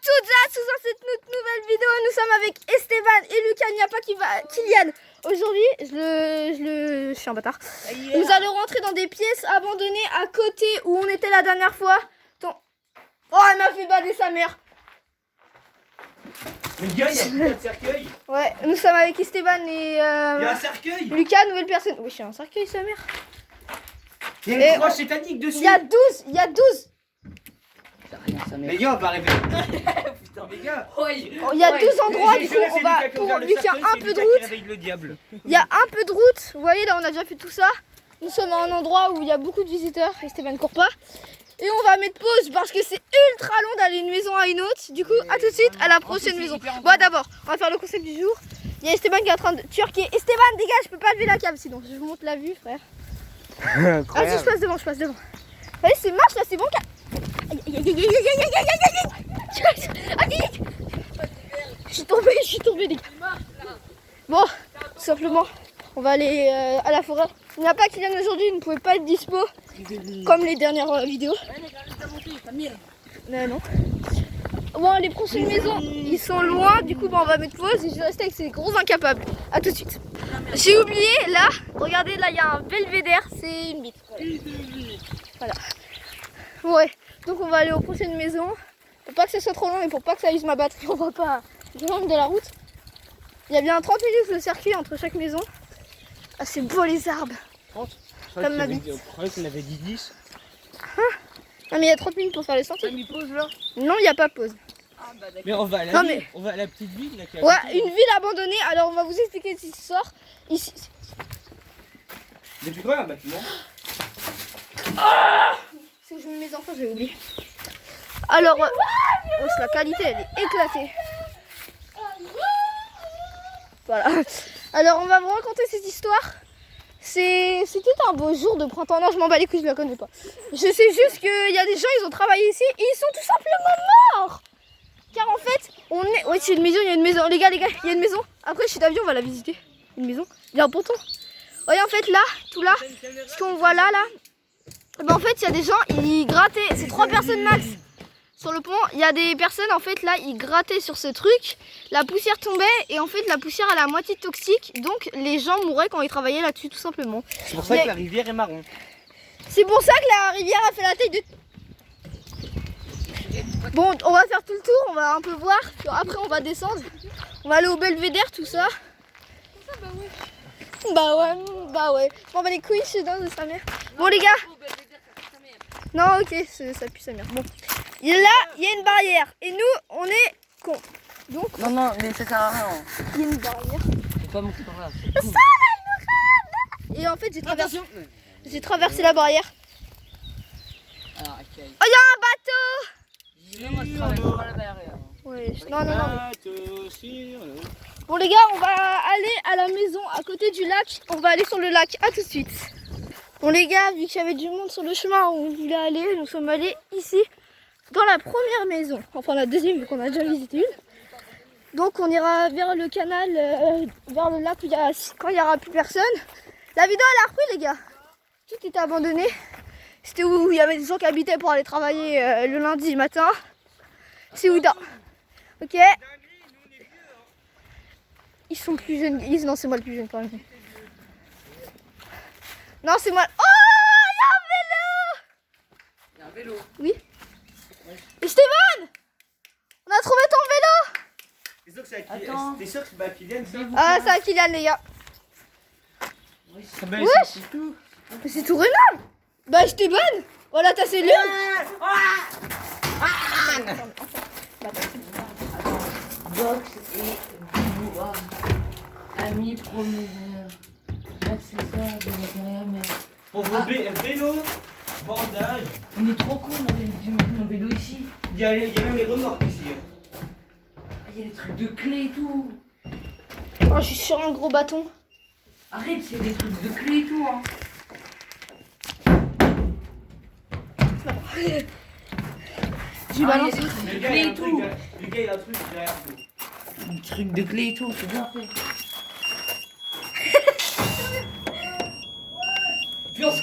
toutes et à tous dans cette nouvelle vidéo. Nous sommes avec Esteban et Lucas. Il n'y a pas Kylian. Aujourd'hui, je suis un bâtard. Nous allons rentrer dans des pièces abandonnées à côté où on était la dernière fois. Oh, elle m'a fait bader sa mère. Mais gars, il y a un cercueil. Ouais, nous sommes avec Esteban et Il y a un cercueil. Lucas, nouvelle personne. Oui, il y a un cercueil, sa mère. Il y a une croix satanique dessus. Il y a 12. Les gars, on va arriver. Putain, les gars. Il y a 12 endroits, du coup, on va pour lui faire un peu de route. Il y a un peu de route. Vous voyez, là, on a déjà fait tout ça. Nous sommes à un endroit où il y a beaucoup de visiteurs. Esteban ne court pas. Et on va mettre pause parce que c'est ultra long d'aller d'une maison à une autre. Du coup, à tout de suite à la prochaine maison. Bon, d'abord, on va faire le concept du jour. Il y a Esteban qui est en train de twerker. Esteban, dégage, je peux pas lever la cam sinon. Je vous montre la vue, frère. Ah si, je passe devant. Vous voyez, c'est marche là, c'est bon. Je suis tombée, les gars. Bon, tout simplement, on va aller à la forêt. Il n'y a pas Kylian aujourd'hui, il ne pouvait pas être dispo comme les dernières vidéos. Non. Bon, les prochaines maisons, ils sont loin, du coup, on va mettre pause et je vais rester avec ces gros incapables. A tout de suite. J'ai oublié, là, regardez, là, il y a un belvédère, c'est une bite. Voilà. Ouais, donc on va aller aux prochaines maisons. Pour pas que ce soit trop long et pour pas que ça use ma batterie, on va pas loin de la route. Il y a bien 30 minutes de circuit entre chaque maison. Ah, c'est beau les arbres. 30 Comme ma bite. Je croyais qu'on avait dit 10. Non mais il y a 30 minutes pour faire les sentiers. T'as mis pause là? Non, il n'y a pas pause. Mais on va à la Non, ville. mais- On va à la petite ville là. Ouais, une ville abandonnée. Alors on va vous expliquer ce qui sort. Ici. Depuis quoi un bâtiment? C'est où je mets mes enfants, j'ai oublié. Alors, oh, la qualité, elle est éclatée. Voilà. Alors, on va vous raconter cette histoire. C'était un beau jour de printemps. Non, je m'en bats les couilles, je la connais pas. Je sais juste qu'il y a des gens, ils ont travaillé ici et ils sont tout simplement morts. Car en fait, on est... Oui, c'est une maison, il y a une maison. Les gars, il y a une maison. Après, chez Davy, on va la visiter. Une maison. Il y a un ponton. Voyez, en fait, là, tout là, ce qu'on voit là, ben, en fait, il y a des gens, ils grattaient. C'est 3 personnes max. Sur le pont, il y a des personnes, en fait, là, ils grattaient sur ce truc. La poussière tombait et en fait, la poussière, elle est à moitié toxique. Donc, les gens mouraient quand ils travaillaient là-dessus, tout simplement. C'est pour ça que la rivière est marron. C'est pour ça que la rivière a fait la taille de... Bon, on va faire tout le tour, on va un peu voir. Après, on va descendre. On va aller au belvédère, tout ça. Bah ouais. Bon, bah les couilles, je suis dans de sa mère. Bon, les gars. Non, ok, ça pue sa mère. Bon. Et là, il y a une barrière. Et nous, on est cons. Donc, Non, mais ça sert à rien. il y a une barrière. C'est pas mon coup par là. Ça, là, il me rame. Et en fait, j'ai traversé la barrière. Alors, ok. Oh, il y a un bateau. Moi, je travaille pas la barrière. Ouais, non. Bon les gars, on va aller à la maison à côté du lac. On va aller sur le lac, à tout de suite. Bon les gars, vu qu'il y avait du monde sur le chemin où on voulait aller, nous sommes allés ici, dans la première maison. Enfin la deuxième, vu qu'on a déjà visité une. Donc on ira vers le canal, vers le lac où quand il n'y aura plus personne. La vidéo elle a repris les gars. Tout était abandonné. C'était où il y avait des gens qui habitaient pour aller travailler le lundi matin. C'est Ouda. Ok. Ils sont plus jeunes. Non, c'est moi le plus jeune quand même. Non, c'est moi. Oh, il y a un vélo. Oui. Et Stéphane, on a trouvé ton vélo. T'es sûr que c'est Kylian ça? Ah, c'est à Kylian les gars. Wesh. C'est tout. Mais c'est tout Renan. Bah Stéphane, voilà ta cellule. Box et bois, amis promeneurs, accessoires de matériel, mais Pauvre vélo, bandage. on est trop cons, on avait dû mettre mon vélo ici. Il y a même les remorques ici. Il y a des trucs de clés et tout. Oh, je suis sur un gros bâton. Arrête, c'est des trucs de clés et tout. Hein. J'ai balancé. Le gars, il a un truc derrière vous. Des trucs de clés et tout, c'est bien fait. Puis on se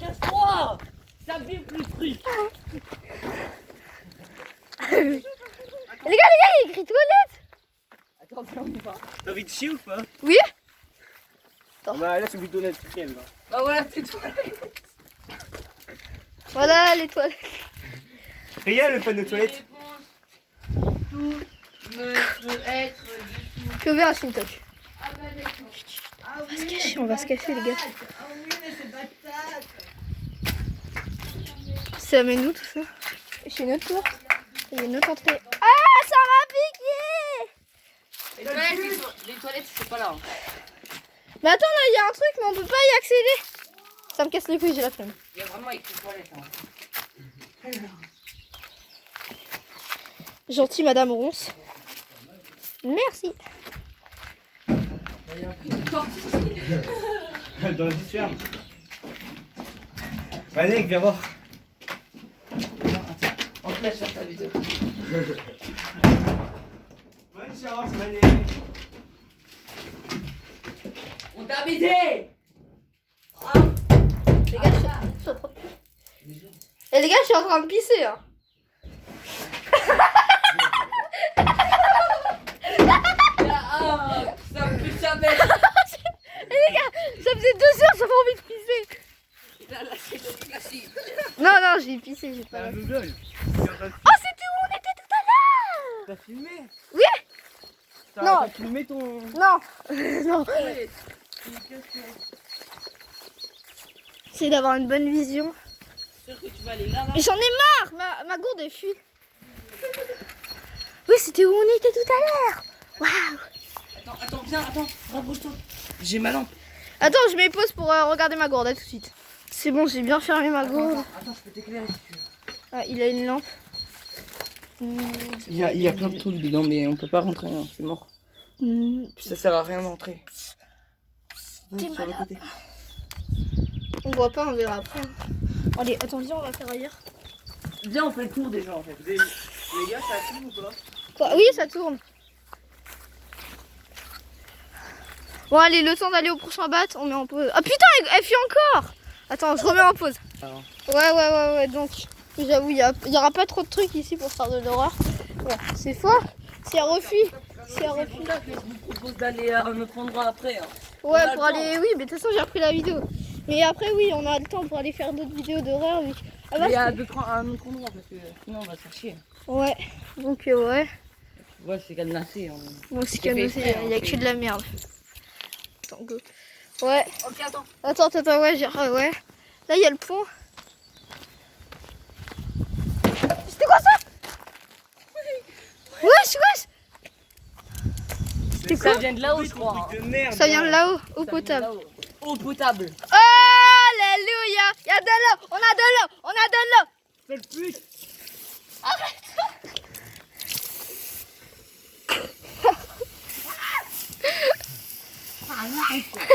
Casse-toi. Ça vit plus fric. Les gars, il y a écrit toilette. Attends, viens, on y va. T'as envie de chier ou pas? Oui. Bah là c'est plutôt naturel là. Bah voilà, c'est toi. Voilà les toilettes. Regarde le panneau de toilette. Tout me peut être du tout. J'ai ouvert un Shintok. Ah bah d'accord. Ah oui, cacher, on va se cacher, les gars. Ah oui, mais c'est patate. Ça amène où tout ça? Chez notre tour. Il y a une autre entrée. Ah, ça m'a piqué! Les toilettes, c'est pas là. Hein. Mais attends, là, il y a un truc, mais on peut pas y accéder. Ça me casse les couilles, j'ai la flemme. Il y a vraiment écrit toilettes. Hein. Gentil, Madame Ronce. Merci. Il y a un prix de tortue ici. Dans le ferme. Allez, viens voir. On te laisse faire ta vidéo. Bonne chance, Mané. On t'a baisé. Les gars, je suis en train de... Et les gars, je suis en train de pisser. Hein. Ah, ça me pue sa bête. Et les gars, ça faisait 2 heures, j'avais envie de pisser. Il a lâché le classique. Non, non, j'ai pissé, j'ai pas... Un Oh, Google. c'était où on était tout à l'heure. T'as filmé? Oui. Non. T'as filmé ton... Non. Non. C'est d'avoir une bonne vision. Sûr que tu vas aller là, là. Mais j'en ai marre, ma gourde est fuit. Oui, c'était où on était tout à l'heure. Waouh. Attends, viens, attends, rapproche-toi. J'ai ma lampe. Attends, je mets pause pour regarder ma gourde, à tout de suite. C'est bon, j'ai bien fermé ma gourde. Attends, je peux t'éclairer si tu veux. Ah, il a une lampe. Il y a plein de trucs dedans, mais on peut pas rentrer, hein, c'est mort. Puis ça sert à rien d'entrer. T'es Sur le côté. On voit pas, on verra après. Allez, attends, viens, on va faire ailleurs. Viens, on fait le tour déjà en fait. Les gars, ça filme ou pas? Quoi? Oui, ça tourne. Bon, allez, le temps d'aller au prochain bat, on met en pause. Ah putain, elle fuit encore. Attends, je remets en pause. Alors. Ouais, donc j'avoue, il y aura pas trop de trucs ici pour faire de l'horreur. Ouais, c'est fort. Si elle refuit. Si elle refuit. Je vous propose d'aller à un autre endroit après. Hein. Ouais, a pour le aller. Oui, mais de toute façon, j'ai repris la vidéo. Mais après, oui, on a le temps pour aller faire d'autres vidéos d'horreur. Mais... Ah, bah, Mais à un autre endroit parce que sinon on va se faire chier. ouais, donc ouais. Ouais, c'est cadenassé. Hein. Bon, c'est fait cadenassé, exprès, il y a hein, que de la merde. Attends, go. Ouais. Ok, attends. Attends, ouais, ouais. Là, il y a le pont. C'était quoi ça? Wesh. C'était Ça quoi? vient de là-haut, je crois. Truc de merde. Ça vient de là-haut, eau Ça vient de potable. là-haut. Eau potable. Alléluia! Il y a de l'eau! On a de l'eau! Quelle pute.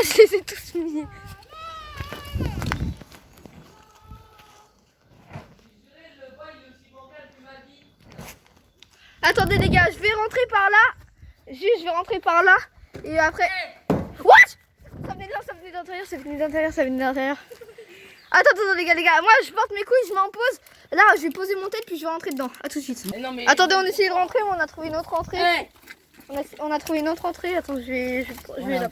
Je les ai tous mis. Attendez les gars, je vais rentrer par là. Juste, je vais rentrer par là. Et après... What? Ça venait d'intérieur. Attends les gars. Moi, je porte mes couilles, je mets en pause. Là, je vais poser mon tête puis je vais rentrer dedans. A tout de suite. Mais non, mais... Attendez, on essaye de rentrer, mais on a trouvé une autre entrée. Hey, On a trouvé une autre entrée. Attends, je vais là.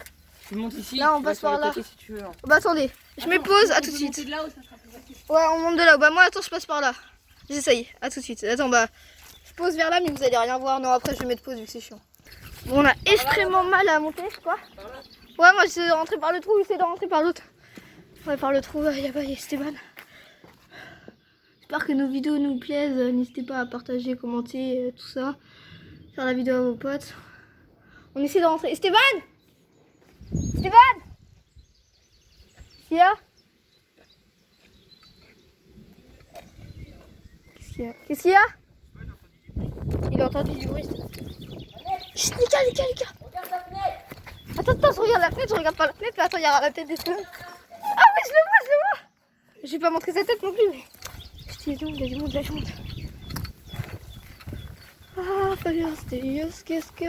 tu montes ici. Là, on tu vas passe sur par le là. côté si tu veux. Hein. Bah attendez, je mets pause, à tout de suite. De là-haut, ça sera plus facile. Ouais, on monte de là. Bah moi, attends, je passe par là. J'essaye, à tout de suite. Attends, bah, je pose vers là, mais vous allez rien voir. Non, après, je vais mettre pause vu que c'est chiant. Bon, on a extrêmement mal à monter, quoi. Ouais, moi, j'essaie de rentrer par le trou, j'essaie de rentrer par l'autre. Ouais, par le trou, il y a Esteban. J'espère que nos vidéos nous plaisent. N'hésitez pas à partager, commenter, tout ça. Faire la vidéo à vos potes. On essaie de rentrer. Esteban! Qu'est-ce qu'il y a? Il a entendu du bruit. Chut, Lucas. Regarde la fenêtre. Attends, je regarde la fenêtre, je regarde pas la fenêtre, mais attends, il y aura la tête d'Esteban. Ah mais je le vois. Je vais pas montrer sa tête non plus, mais... Putain, il y a du monde, là, je monte. Ah, Dios, qu'est-ce que...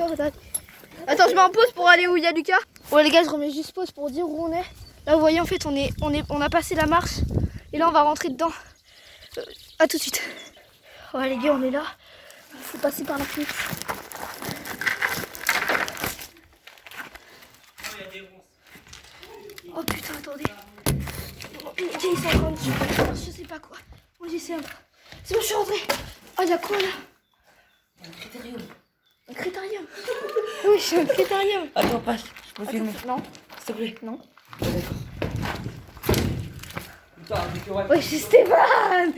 Attends, je mets en pause pour aller où il y a Lucas. Ouais les gars, je remets juste pause pour dire où on est. Là vous voyez, en fait, on a passé la marche. Et là on va rentrer dedans. À tout de suite. Ouais les gars, on est là. Il faut passer par la fenêtre. Il y a des ronces. Oh putain, attendez. Oh, les gars, ils sont encore dessus. Je sais pas quoi. Moi j'essaie un peu. C'est bon, je suis rentrée. Oh, il y a quoi là? Un critérium. Un critérium. Oui, c'est un critérium. Attends, passe. Je peux filmer. Non, S'il te plaît. non. D'accord. Putain, avec le rap. Ouais, c'est Stéphane.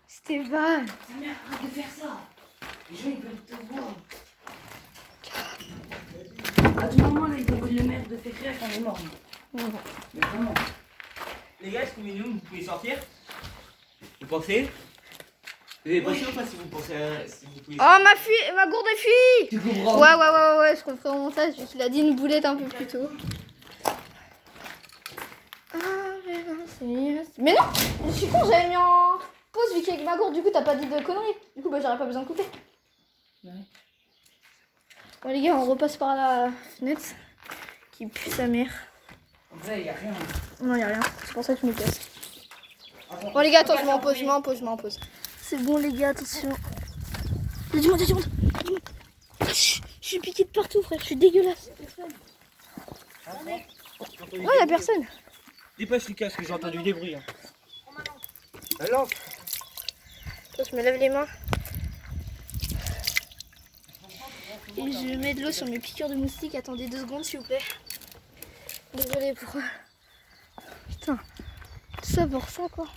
Stéphane. Ta mère, arrête de faire ça. Les gens, ils veulent te voir. À tout moment, là, ils t'envoient le maire de tes frères quand on est mort. Non. Mais vraiment. Les gars, est-ce que minimum vous pouvez sortir? Vous pensez? Vous avez pensé ou pas si vous pensez si vous pouvez Oh, ma fille, ma gourde de fille. Tu comprends? Ouais, je comprends au montage. Il a dit une boulette un peu plus tôt. Mais non, je suis con, j'avais mis en pause vu qu'avec ma gourde, du coup t'as pas dit de conneries. Du coup bah j'aurais pas besoin de couper. Ouais. Bon les gars, on repasse par la fenêtre qui pue sa mère. En vrai, y a rien. Non y'a rien, c'est pour ça que je me casse. Attends. Bon les gars, attends, je m'en pose. C'est bon les gars, attention. Y'a du monde. Je suis piquée de partout frère, je suis dégueulasse. Ouais y'a personne. Dépêche les casques, j'ai entendu des bruits. Hein. Alors, Attends, je me lave les mains. Et je mets de l'eau sur mes piqûres de moustiques. Attendez 2 secondes s'il vous plaît. Désolée pour... Putain, tout ça pour ça quoi.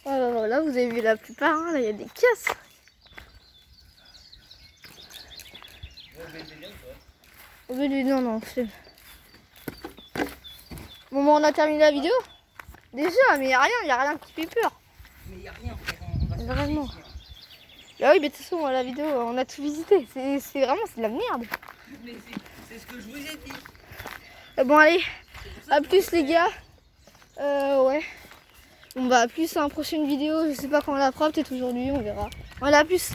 Là vous avez vu la plupart, hein. Là il y a des casses. Non, flemme. Bon, on a terminé la vidéo. Déjà, mais il n'y a rien qui fait peur. Mais y a rien, frère. On va se Vraiment. faire chier, Bah oui, mais de toute façon, la vidéo, on a tout visité. C'est vraiment, c'est de la merde. mais c'est ce que je vous ai dit. Bon, allez, à plus les gars. Ouais. Bon, bah, à plus à une prochaine vidéo. Je sais pas quand on la fera, peut-être aujourd'hui, on verra. Voilà, à plus.